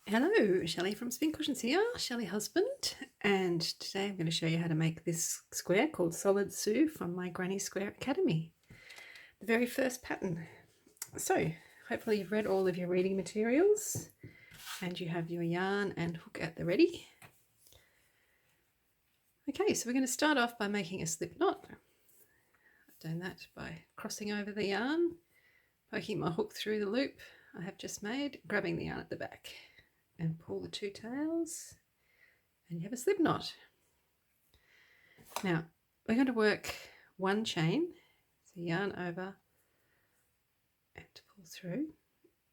Hello, Shelley from Spin Cushions here, Shelley husband, and today I'm going to show you how to make this square called Solid Sue from my Granny Square Academy, the very first pattern. So hopefully you've read all of your reading materials and you have your yarn and hook at the ready. Okay, so we're going to start off by making a slip knot. I've done that by crossing over the yarn, poking my hook through the loop I have just made, grabbing the yarn at the back, and pull the two tails and you have a slip knot. Now we're going to work one chain, so yarn over and pull through,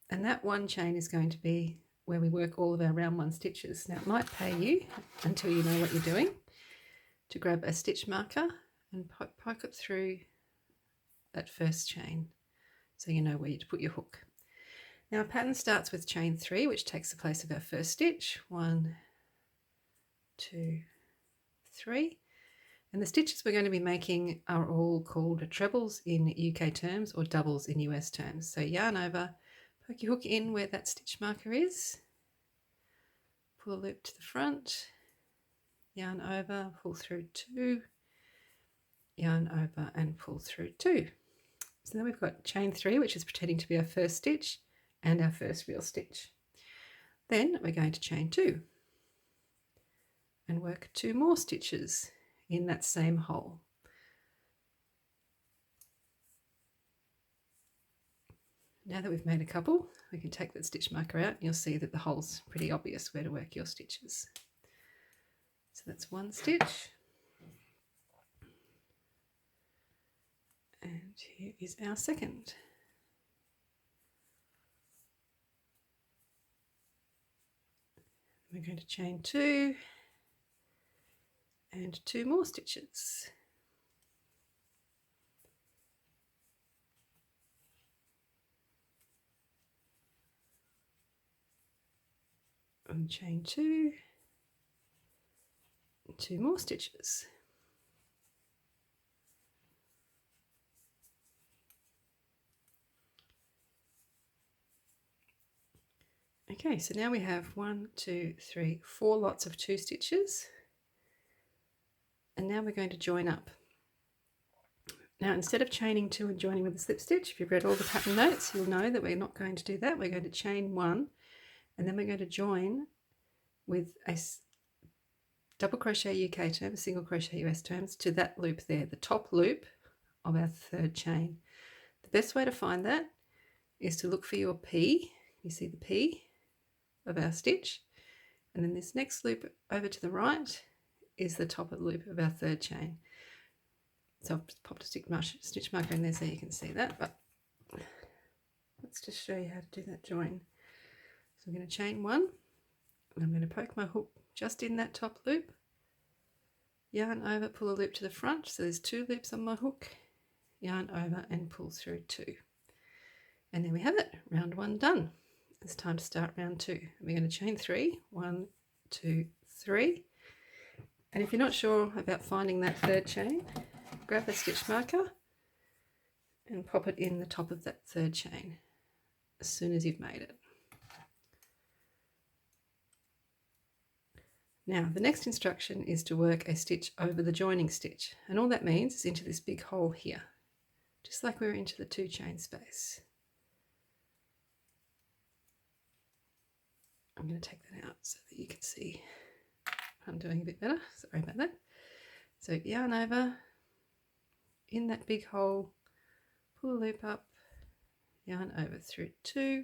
and that one chain is going to be where we work all of our round one stitches. Now it might pay you, until you know what you're doing, to grab a stitch marker and poke it through that first chain so you know where to put your hook. Now our pattern starts with chain 3, which takes the place of our first stitch. 1, 2, 3. And the stitches we're going to be making are all called trebles in UK terms or doubles in US terms. So yarn over, poke your hook in where that stitch marker is, pull a loop to the front, yarn over, pull through 2, yarn over and pull through 2. So then we've got chain 3, which is pretending to be our first stitch and our first real stitch. Then we're going to chain 2 and work 2 more stitches in that same hole. Now that we've made a couple, we can take that stitch marker out and you'll see that the hole's pretty obvious where to work your stitches. So that's one stitch. And here is our second. We're going to chain 2 and 2 more stitches. And chain 2 and 2 more stitches. Okay, so now we have 1, 2, 3, 4 lots of 2 stitches, and now we're going to join up. Now instead of chaining 2 and joining with a slip stitch, if you've read all the pattern notes, you'll know that we're not going to do that. We're going to chain 1 and then we're going to join with a double crochet UK term, single crochet US terms, to that loop there, the top loop of our third chain. The best way to find that is to look for your P. You see the P of our stitch, and then this next loop over to the right is the top of the loop of our third chain. So I've just popped a stitch marker in there so you can see that, but let's just show you how to do that join. So I'm going to chain 1 and I'm going to poke my hook just in that top loop, yarn over, pull a loop to the front, so there's 2 loops on my hook, yarn over and pull through 2, and there we have it, round 1 done. It's time to start round 2. We're going to chain 3, 1, 2, 3, and if you're not sure about finding that third chain, grab a stitch marker and pop it in the top of that third chain as soon as you've made it. Now the next instruction is to work a stitch over the joining stitch, and all that means is into this big hole here, just like we were into the 2 chain space. I'm going to take that out so that you can see I'm doing a bit better. Sorry about that. So yarn over, in that big hole, pull a loop up, yarn over through 2,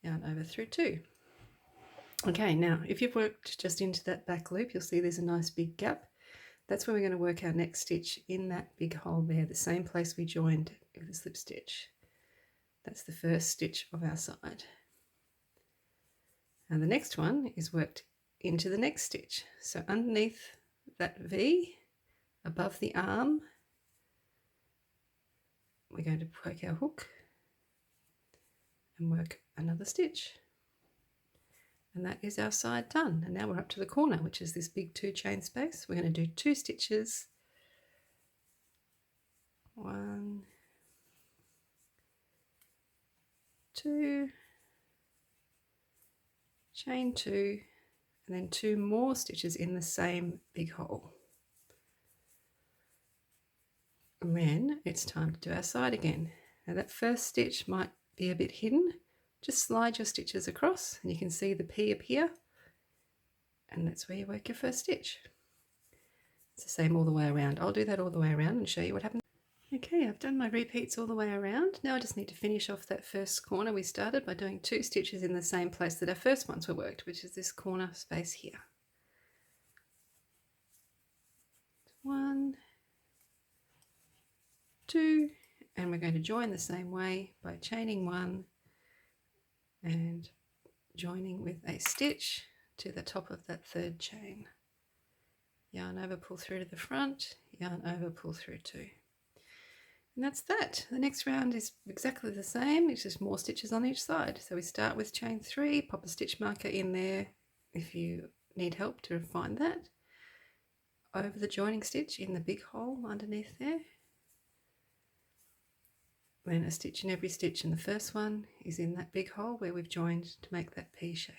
yarn over through 2. Okay, now if you've worked just into that back loop, you'll see there's a nice big gap. That's where we're going to work our next stitch, in that big hole there, the same place we joined with the slip stitch. That's the first stitch of our side. And the next one is worked into the next stitch. So underneath that V, above the arm, we're going to poke our hook and work another stitch. And that is our side done. And now we're up to the corner, which is this big 2 chain space. We're going to do 2 stitches. 1, 2, chain 2, and then 2 more stitches in the same big hole. And then it's time to do our side again. Now that first stitch might be a bit hidden. Just slide your stitches across and you can see the P appear, and that's where you work your first stitch. It's the same all the way around. I'll do that all the way around and show you what happens. Okay, I've done my repeats all the way around. Now I just need to finish off that first corner we started by doing 2 stitches in the same place that our first ones were worked, which is this corner space here. 1, 2, and we're going to join the same way by chaining 1 and joining with a stitch to the top of that third chain. Yarn over, pull through to the front, yarn over, pull through 2. And that's that. The next round is exactly the same, it's just more stitches on each side. So we start with chain 3, pop a stitch marker in there if you need help to find that. Over the joining stitch in the big hole underneath there. Then a stitch in every stitch, and the first one is in that big hole where we've joined to make that P shape.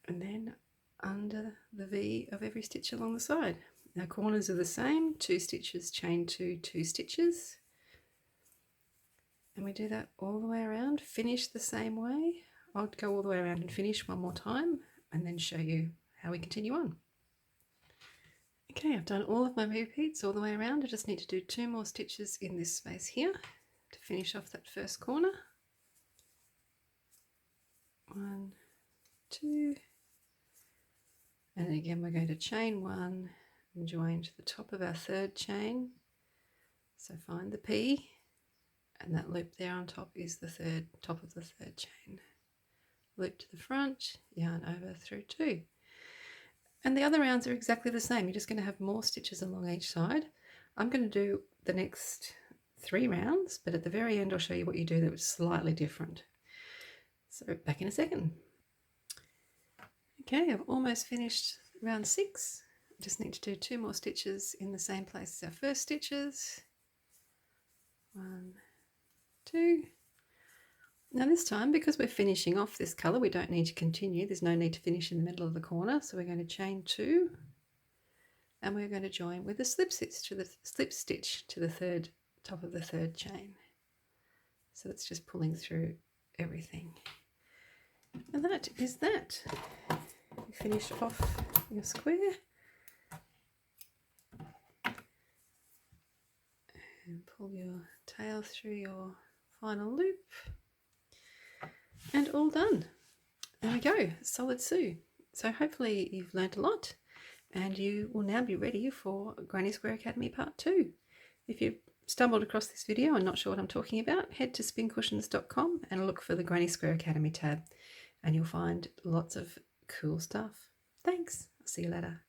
And then under the V of every stitch along the side. Our corners are the same, 2 stitches, chain 2, 2 stitches. And we do that all the way around, finish the same way. I'll go all the way around and finish one more time and then show you how we continue on. Okay, I've done all of my repeats all the way around. I just need to do 2 more stitches in this space here to finish off that first corner. 1, 2, and again we're going to chain 1 and join to the top of our third chain. So find the P, and that loop there on top is the top of the third chain. Loop to the front, yarn over through 2. And the other rounds are exactly the same. You're just going to have more stitches along each side. I'm going to do the next 3 rounds, but at the very end I'll show you what you do that was slightly different. So back in a second. Okay, I've almost finished round 6. I just need to do 2 more stitches in the same place as our first stitches. 1, 2. Now this time, because we're finishing off this colour, we don't need to continue. There's no need to finish in the middle of the corner. So we're going to chain 2 and we're going to join with a slip stitch to the top of the third chain. So that's just pulling through everything. And that is that. You finish off your square. And pull your tail through your final loop. And all done. There we go, solid Sue. So hopefully you've learned a lot and you will now be ready for Granny Square Academy Part 2. If you've stumbled across this video and not sure what I'm talking about, head to spincushions.com and look for the Granny Square Academy tab and you'll find lots of cool stuff. Thanks, I'll see you later.